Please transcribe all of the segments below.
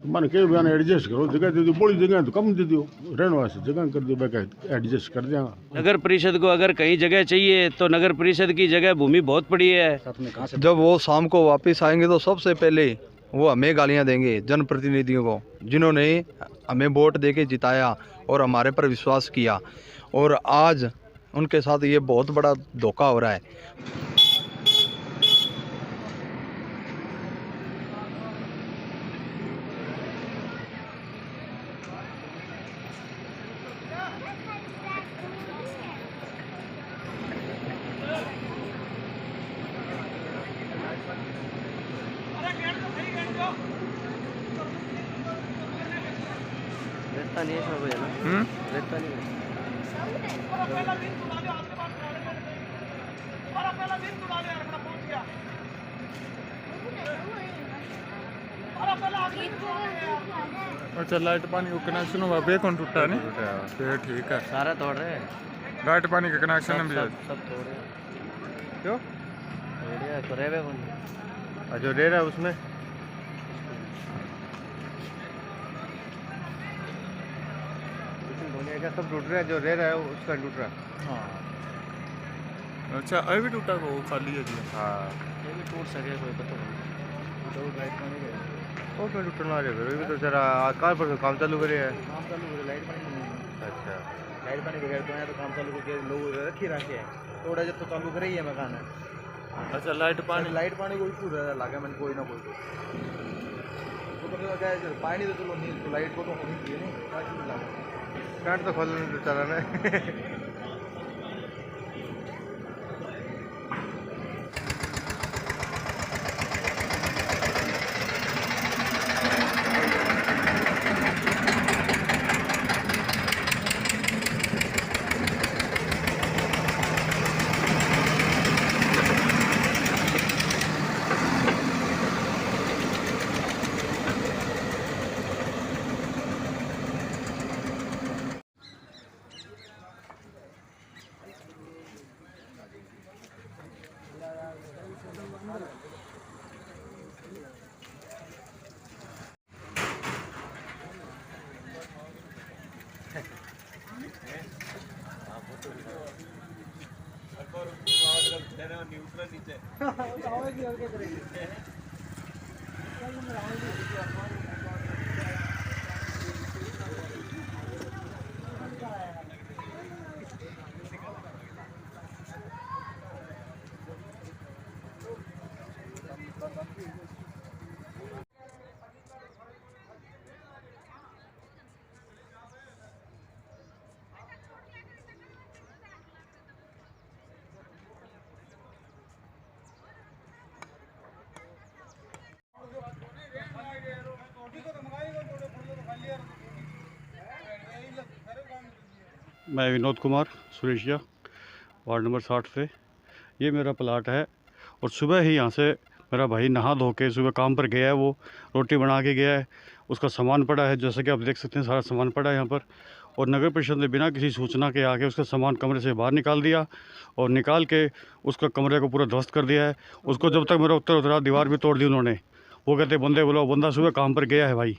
मन के बयान एडजस्ट करो, जगह दे दो, बड़ी जगह तो कम दे दो, रहने वास्ते जगह कर दो, बाकी एडजस्ट कर देंगे। नगर परिषद को अगर कहीं जगह चाहिए तो नगर परिषद की जगह भूमि बहुत पड़ी है। जब वो शाम को वापस आएंगे तो सबसे पहले वो हमें गालियां देंगे, जनप्रतिनिधियों को, जिन्होंने हमें वोट देके जिताया और हमारे पर विश्वास किया, और आज उनके साथ ये बहुत बड़ा धोखा हो रहा है। रहता नहीं है सब है ना, रहता नहीं है। अच्छा, लाइट पानी का कनेक्शन हुआ, बे कौन टूटा नहीं? फिर ठीक है, सारा तोड़ रहे हैं। लाइट पानी का कनेक्शन भी सब तोड़े हैं। क्यों तोड़े हैं तो रह गए कौन? जो रह रहा है उसमें का सब टूट रहा है, जो रह रहा है उसका टूट रहा है। हाँ अच्छा, अभी भी टूटा वो खाली है जी? हाँ, ये भी टूट सके कोई पता नहीं। तो लाइट पानी का वो क्यों टूटना आ रहा है? भी तो जरा कार पर काम चालू करे है, काम चालू करे, लाइट पानी नहीं। अच्छा, लाइट पानी बगैर तो यहाँ तो काम चालू करके लोग रखे रखे हैं, थोड़ा जब तो चालू करे ही है मकान है। अच्छा, लाइट पानी कोई पूरा लागे मैंने कोई ना कोई तो क्या है, पानी तो चलो नहीं, तो लाइट को तो होनी चाहिए नहीं, करंट तो खोलने तो चला ना। मैं विनोद कुमार सुरेशिया, वार्ड नंबर 60 से। ये मेरा प्लाट है और सुबह ही यहाँ से मेरा भाई नहा धो के सुबह काम पर गया है, वो रोटी बना के गया है, उसका सामान पड़ा है, जैसे कि आप देख सकते हैं सारा सामान पड़ा है यहाँ पर। और नगर परिषद ने बिना किसी सूचना के आके उसका सामान कमरे से बाहर निकाल दिया और निकाल के उसका कमरे को पूरा ध्वस्त कर दिया है। उसको जब तक मेरा उत्तर उतरा, दीवार भी तोड़ दी उन्होंने। वो कहते बंदे बुलाओ, बंदा सुबह काम पर गया है भाई,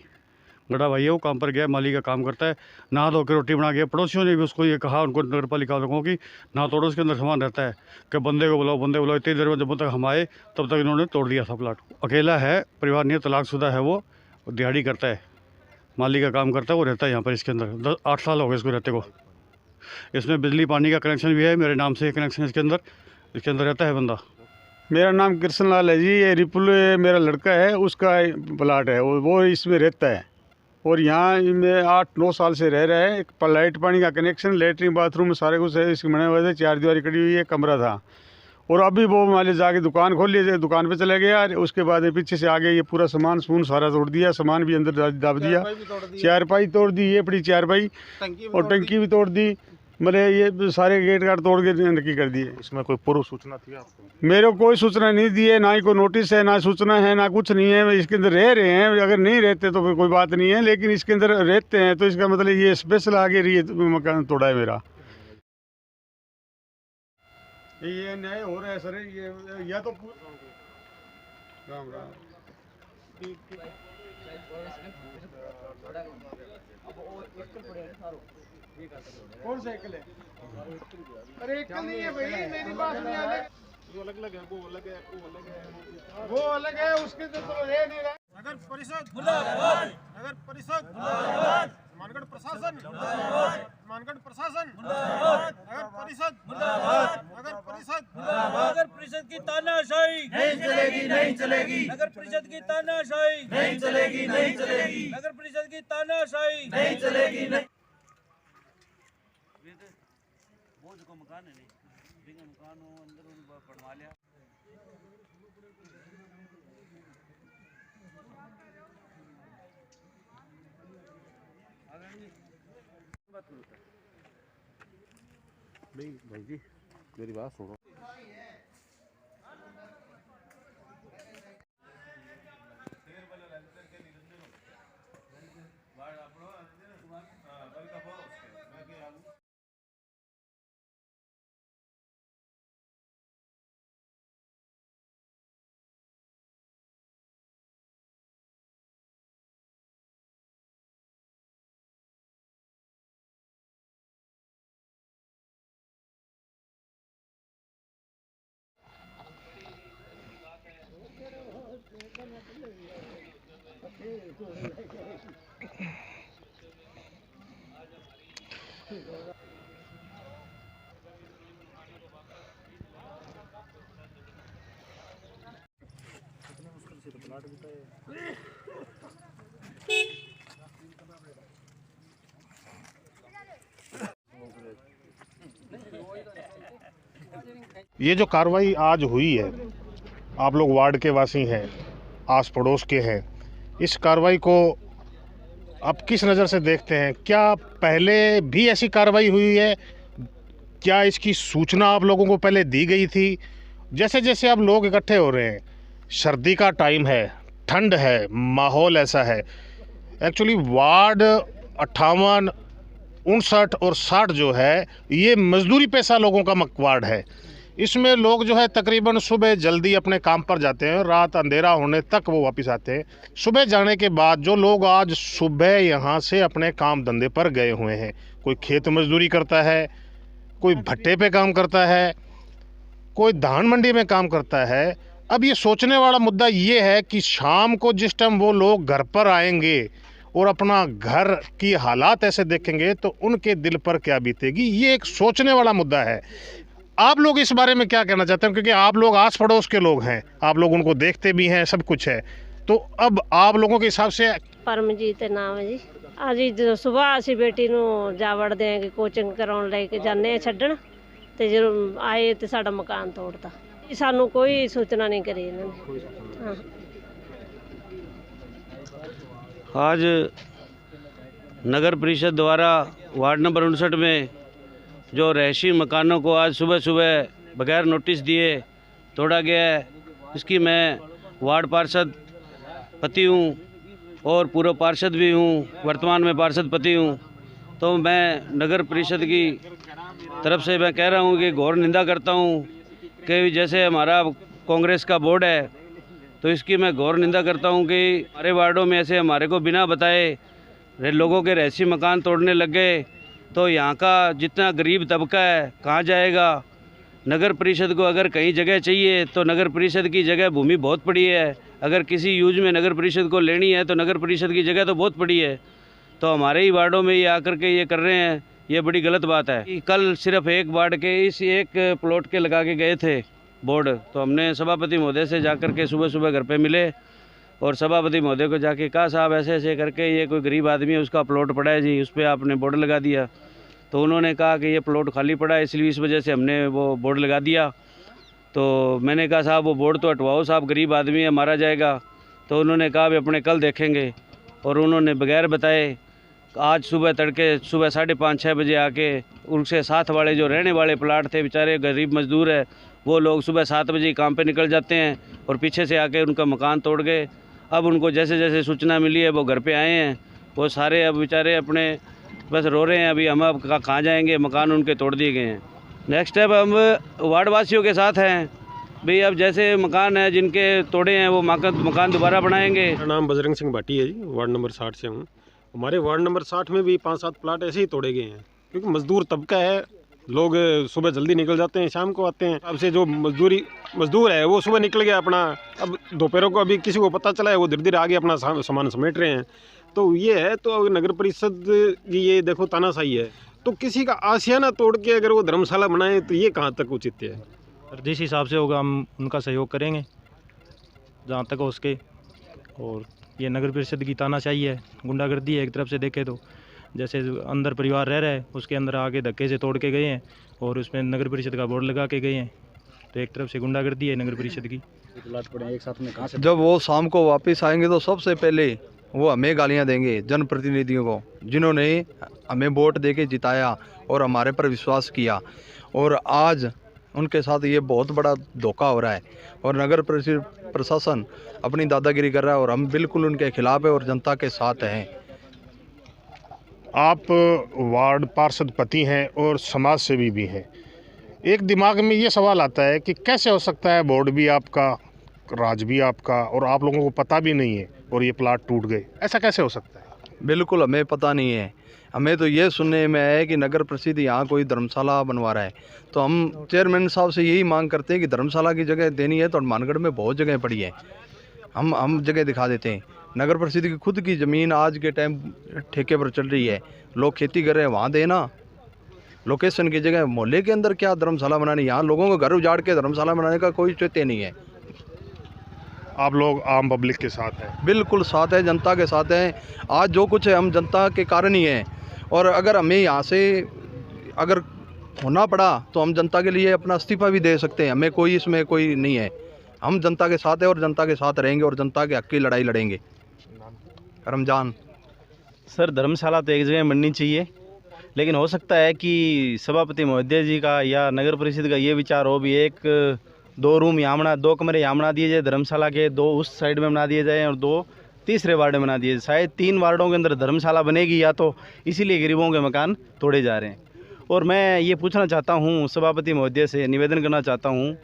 बड़ा भाई है वो, काम पर गया, माली का काम करता है, नहा धो के रोटी बना गया। पड़ोसियों ने भी उसको ये कहा, उनको नगर पालिका लोगों की, ना तोड़ो, उसके अंदर सामान रहता है, कि बंदे को बुलाओ, बंदे बुलाओ। इतनी देर में जब तक हम आए तब तक इन्होंने तोड़ दिया था प्लाट। अकेला है, परिवार नहीं है, तलाकशुदा है वो, दिहाड़ी करता है, माली का काम करता है, वो रहता है यहाँ पर इसके अंदर। 8 साल हो गए इसको रहते को। इसमें बिजली पानी का कनेक्शन भी है, मेरे नाम से कनेक्शन इसके अंदर रहता है बंदा। मेरा नाम कृष्ण लाल है जी। ये रिपुल मेरा लड़का है, उसका प्लाट है, वो इसमें रहता है और यहाँ में 8-9 साल से रह रहा है। एक लाइट पानी का कनेक्शन, लेटरिन बाथरूम सारे कुछ है इसके बने हुए थे, 4 दीवारी कड़ी हुई है, कमरा था। और अभी वो माले जाके दुकान खोल ली, दुकान पे चले गया। उसके बाद पीछे से आगे ये पूरा सामान सारा तोड़ दिया, सामान भी अंदर दब दिया, चारपाई तोड़ दी, ये बड़ी चारपाई और टंकी भी तोड़ दी, मतलब ये सारे गेट गार्ड तोड़ के नक्की कर दिए। इसमें कोई पूर्व सूचना थी आपको? मेरे को कोई सूचना नहीं दी है, ना ही कोई नोटिस है, ना सूचना है, ना कुछ नहीं है। इसके अंदर रह रहे हैं, अगर नहीं रहते तो कोई बात नहीं है, लेकिन इसके अंदर रहते हैं तो इसका मतलब ये स्पेशल आगे रही मकान तोड़ा है मेरा। ये न्याय हो रहा है सर, ये या तो राम राम। कौन सा एकल है? अरे एकल नहीं है भाई, मेरी बात नहीं अलग, वो अलग अलग है, वो अलग है, वो अलग है, वो अलग है, उसके तो रह नहीं रहा। नगर परिषद मुर्दाबाद, नगर परिषद मुर्दाबाद, मानगढ़ प्रशासन मुर्दाबाद, मानगढ़ प्रशासन मुर्दाबाद, नगर परिषद मुर्दाबाद, नगर परिषद मुर्दाबाद, नगर परिषद की तानाशाही नहीं चलेगी, नहीं चलेगी, नगर परिषद की तानाशाही नहीं चलेगी, नहीं चलेगी, नगर परिषद की तानाशाही नहीं चलेगी, नहीं। को मकान है नहीं मकान हो अंदर पढ़वा लिया। भाई जी मेरी बात सुनो। ये जो कार्रवाई आज हुई है, आप लोग वार्ड के वासी हैं, आस पड़ोस के हैं, इस कार्रवाई को आप किस नज़र से देखते हैं? क्या पहले भी ऐसी कार्रवाई हुई है? क्या इसकी सूचना आप लोगों को पहले दी गई थी? जैसे जैसे अब लोग इकट्ठे हो रहे हैं, सर्दी का टाइम है, ठंड है, माहौल ऐसा है। एक्चुअली वार्ड 58, 59 और 60 जो है ये मजदूरी पेशा लोगों का वार्ड है। इसमें लोग जो है तकरीबन सुबह जल्दी अपने काम पर जाते हैं, रात अंधेरा होने तक वो वापस आते हैं। सुबह जाने के बाद जो लोग आज सुबह यहाँ से अपने काम धंधे पर गए हुए हैं, कोई खेत मजदूरी करता है, कोई भट्टे पे काम करता है, कोई धान मंडी में काम करता है। अब ये सोचने वाला मुद्दा ये है कि शाम को जिस टाइम वो लोग घर पर आएंगे और अपना घर की हालात ऐसे देखेंगे तो उनके दिल पर क्या बीतेगी, ये एक सोचने वाला मुद्दा है। आप लोग इस बारे में क्या कहना चाहते हैं? क्योंकि आप लोग आस पड़ोस के लोग हैं, आप लोग उनको देखते भी हैं, सब कुछ है, तो अब आप लोगों के हिसाब से। परमजीत नाम है जी। आज सुबह असी बेटी नूं जावड़ देंगे कोचिंग कराउण लेके जाने छड्डण ते जो आए तो साडा मकान तोड़ता। सानू कोई सूचना नहीं करी इन्होंने। आज नगर परिषद द्वारा वार्ड नंबर 59 में जो रहायशी मकानों को आज सुबह सुबह बगैर नोटिस दिए तोड़ा गया है, इसकी मैं वार्ड पार्षद पति हूँ और पूर्व पार्षद भी हूँ, वर्तमान में पार्षद पति हूँ। तो मैं नगर परिषद की तरफ से मैं कह रहा हूँ कि घोर निंदा करता हूँ कि जैसे हमारा कांग्रेस का बोर्ड है तो इसकी मैं घोर निंदा करता हूँ कि हमारे वार्डों में ऐसे हमारे को बिना बताए लोगों के रहायशी मकान तोड़ने लग गए। तो यहाँ का जितना गरीब तबका है कहाँ जाएगा? नगर परिषद को अगर कहीं जगह चाहिए तो नगर परिषद की जगह भूमि बहुत पड़ी है। अगर किसी यूज में नगर परिषद को लेनी है तो नगर परिषद की जगह तो बहुत पड़ी है। तो हमारे ही वार्डों में ये आकर के ये कर रहे हैं, ये बड़ी गलत बात है। कल सिर्फ एक वार्ड के इस एक प्लॉट के लगा के गए थे बोर्ड, तो हमने सभापति महोदय से जाकर के सुबह सुबह घर पे मिले और सभापति महोदय को जाके कहा साहब ऐसे ऐसे करके ये कोई गरीब आदमी है, उसका प्लॉट पड़ा है जी, उस पर आपने बोर्ड लगा दिया। तो उन्होंने कहा कि ये प्लॉट खाली पड़ा है, इसलिए इस वजह से हमने वो बोर्ड लगा दिया। तो मैंने कहा साहब वो बोर्ड तो हटवाओ साहब, गरीब आदमी है, मारा जाएगा। तो उन्होंने कहा भी अपने कल देखेंगे, और उन्होंने बगैर बताए आज सुबह तड़के सुबह 5:30-6 बजे आके उनसे साथ वाले जो रहने वाले प्लाट थे, बेचारे गरीब मजदूर है, वो लोग सुबह 7 बजे काम पे निकल जाते हैं और पीछे से आके उनका मकान तोड़ गए। अब उनको जैसे जैसे सूचना मिली है वो घर पे आए हैं, वो सारे अब बेचारे अपने बस रो रहे हैं, अभी हम अब कहाँ जाएंगे, मकान उनके तोड़ दिए गए हैं। नेक्स्ट स्टेप हम वार्ड वासियों के साथ हैं भाई, अब जैसे मकान है जिनके तोड़े हैं वो मकान दोबारा बनाएंगे। मेरा नाम बजरंग सिंह भाटी है जी, वार्ड नंबर 60 से हूँ। हमारे वार्ड नंबर 60 में भी 5-7 प्लाट ऐसे ही तोड़े गए हैं, क्योंकि मजदूर तबका है, लोग सुबह जल्दी निकल जाते हैं, शाम को आते हैं। अब से जो मजदूर है वो सुबह निकल गया अपना, अब दोपहरों को अभी किसी को पता चला है, वो धीरे धीरे आगे अपना सामान समेट रहे हैं। तो ये है, तो नगर परिषद की ये देखो तानाशाही है। तो किसी का आशियाना तोड़ के अगर वो धर्मशाला बनाए तो ये कहाँ तक उचित है? जिस हिसाब से होगा हम उनका सहयोग करेंगे जहाँ तक हो सके। और ये नगर परिषद की तानाशाही है, गुंडागर्दी है एक तरफ से देखे तो। जैसे अंदर परिवार रह रहा है, उसके अंदर आके धक्के से तोड़ के गए हैं और उसमें नगर परिषद का बोर्ड लगा के गए हैं। तो एक तरफ से गुंडागर्दी है नगर परिषद की। एक साथ में कहाँ से? जब वो शाम को वापस आएंगे तो सबसे पहले वो हमें गालियां देंगे, जनप्रतिनिधियों को, जिन्होंने हमें वोट देके जिताया और हमारे पर विश्वास किया। और आज उनके साथ ये बहुत बड़ा धोखा हो रहा है और नगर प्रशासन अपनी दादागिरी कर रहा है और हम बिल्कुल उनके खिलाफ है और जनता के साथ हैं। आप वार्ड पार्षद पति हैं और समाज सेवी भी हैं। एक दिमाग में ये सवाल आता है कि कैसे हो सकता है बोर्ड भी आपका, राज भी आपका, और आप लोगों को पता भी नहीं है और ये प्लाट टूट गए, ऐसा कैसे हो सकता है? बिल्कुल हमें पता नहीं है। हमें तो ये सुनने में है कि नगर परिषद यहाँ कोई धर्मशाला बनवा रहा है। तो हम चेयरमैन साहब से यही मांग करते हैं कि धर्मशाला की जगह देनी है तो हनुमानगढ़ में बहुत जगह पड़ी है, हम जगह दिखा देते हैं। नगर परिषद की खुद की ज़मीन आज के टाइम ठेके पर चल रही है, लोग खेती कर रहे हैं, वहाँ देना। लोकेशन की जगह मोहल्ले के अंदर क्या धर्मशाला बनानी? यहाँ लोगों को घर उजाड़ के धर्मशाला बनाने का कोई औचित्य नहीं है। आप लोग आम पब्लिक के साथ हैं? बिल्कुल साथ है, जनता के साथ हैं। आज जो कुछ है हम जनता के कारण ही हैं। और अगर हमें यहाँ से अगर होना पड़ा तो हम जनता के लिए अपना इस्तीफा भी दे सकते हैं, हमें कोई इसमें कोई नहीं है। हम जनता के साथ हैं और जनता के साथ रहेंगे और जनता के हक की लड़ाई लड़ेंगे। रमजान सर, धर्मशाला तो एक जगह बननी चाहिए, लेकिन हो सकता है कि सभापति महोदय जी का या नगर परिषद का ये विचार हो भी एक 2 रूम यहाँ बना, 2 कमरे यहाँ बना दिए जाए धर्मशाला के, 2 उस साइड में बना दिए जाए और 2 तीसरे वार्ड में बना दिए जाए। शायद 3 वार्डों के अंदर धर्मशाला बनेगी, या तो इसीलिए गरीबों के मकान तोड़े जा रहे हैं। और मैं ये पूछना चाहता हूँ सभापति महोदय से, निवेदन करना चाहता हूँ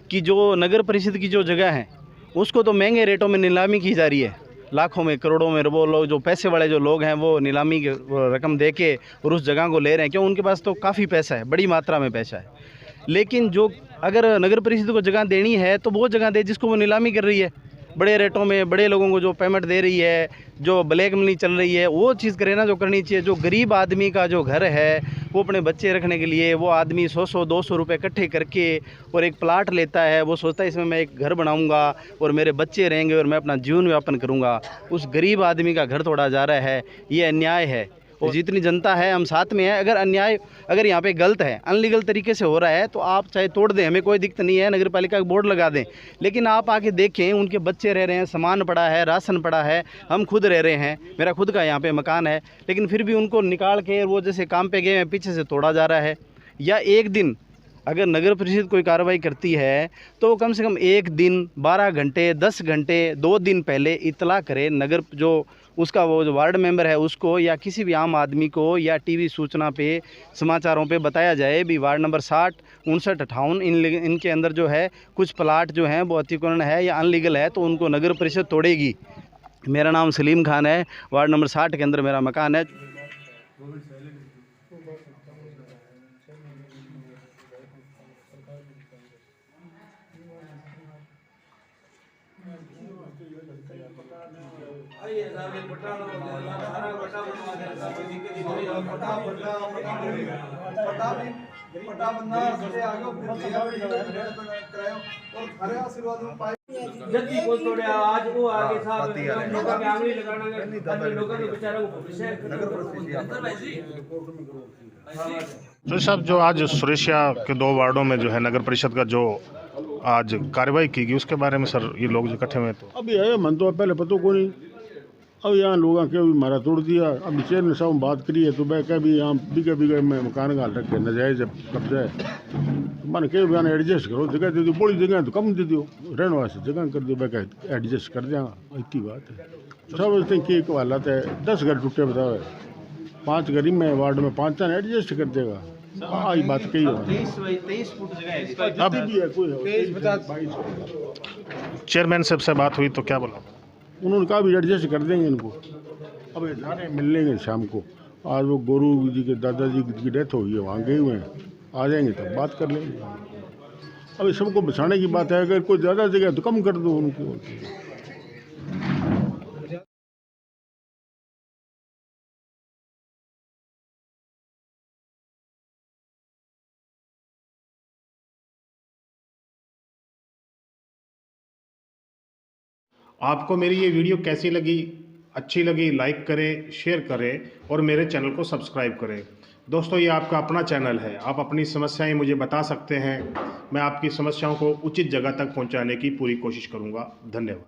कि जो नगर परिषद की जो जगह है उसको तो महंगे रेटों में नीलामी की जा रही है, लाखों में करोड़ों में। वो लोग जो पैसे वाले जो लोग हैं वो नीलामी की रकम दे के और उस जगह को ले रहे हैं, क्यों? उनके पास तो काफ़ी पैसा है, बड़ी मात्रा में पैसा है। लेकिन जो अगर नगर परिषद को जगह देनी है तो वो जगह दे जिसको वो नीलामी कर रही है, बड़े रेटों में, बड़े लोगों को जो पेमेंट दे रही है, जो ब्लैक मनी चल रही है, वो चीज़ करे ना जो करनी चाहिए। जो गरीब आदमी का जो घर है, वो अपने बच्चे रखने के लिए वो आदमी 100-200 रुपये इकट्ठे करके और एक प्लाट लेता है, वो सोचता है इसमें मैं एक घर बनाऊंगा और मेरे बच्चे रहेंगे और मैं अपना जीवन यापन करूंगा। उस गरीब आदमी का घर तोड़ा जा रहा है, ये अन्याय है। और जितनी जनता है हम साथ में हैं। अगर अन्याय, अगर यहाँ पे गलत है, अनलीगल तरीके से हो रहा है, तो आप चाहे तोड़ दें, हमें कोई दिक्कत नहीं है, नगर पालिका का बोर्ड लगा दें। लेकिन आप आके देखें, उनके बच्चे रह रहे हैं, सामान पड़ा है, राशन पड़ा है, हम खुद रह रहे हैं, मेरा खुद का यहाँ पे मकान है, लेकिन फिर भी उनको निकाल के वो जैसे काम पे गए हैं पीछे से तोड़ा जा रहा है। या एक दिन अगर नगर परिषद कोई कार्रवाई करती है तो कम से कम 1 दिन, 12 घंटे, 10 घंटे, 2 दिन पहले इतला करे नगर, जो उसका वो जो वार्ड मेंबर है उसको, या किसी भी आम आदमी को, या टीवी सूचना पे, समाचारों पे बताया जाए भी वार्ड नंबर 60, 59, 58 इनके अंदर जो है कुछ प्लाट जो हैं वो अतिक्रमण है या अनलीगल है, तो उनको नगर परिषद तोड़ेगी। मेरा नाम सलीम खान है, वार्ड नंबर 60 के अंदर मेरा मकान है। जल्दी को तोड़े आज वो आगे साहब लोगों के आंगली लगाना लोगों के बेचारों को भविष्य तो साहब, जो आज सुरेशिया के 2 वार्डों में जो है नगर परिषद का जो आज कार्रवाई की गई, उसके बारे में सर ये लोग जो इकट्ठे हुए तो अभी है मन तो पहले पता को नहीं, अब यहाँ लोगों के भी मारा तोड़ दिया। अब चेयरमैन साहब बात करी है तो मैं क्या भी यहाँ बिगे में मकान गाल रखे नजायज कब्जा है, मन के बयान एडजस्ट करो, जगह दे दो, बड़ी जगह तो कम दे दो, रहने वास्ते जगह कर दो, मैं एडजस्ट कर देंगे। इतनी बात है। सब कि एक हालत है, 10 घर टूटे बताओ, 5 गरीब में वार्ड में 5 जन एडजस्ट कर देगा। आई बात कही हो। चेयरमैन साहब से बात हुई तो क्या बोला? उन्होंने कहा भी एडजस्ट कर देंगे इनको। अब ये जा रहे हैं मिलने के शाम को। आज वो गोरू जी के दादाजी की डेथ हुई है, वहाँ गए हुए हैं, आ जाएंगे तब बात कर लेंगे। अब सबको बचाने की बात है, अगर कोई ज़्यादा जगह तो कम कर दो उनकी। आपको मेरी ये वीडियो कैसी लगी? अच्छी लगी लाइक करें, शेयर करें और मेरे चैनल को सब्सक्राइब करें। दोस्तों, ये आपका अपना चैनल है, आप अपनी समस्याएं मुझे बता सकते हैं। मैं आपकी समस्याओं को उचित जगह तक पहुंचाने की पूरी कोशिश करूंगा। धन्यवाद।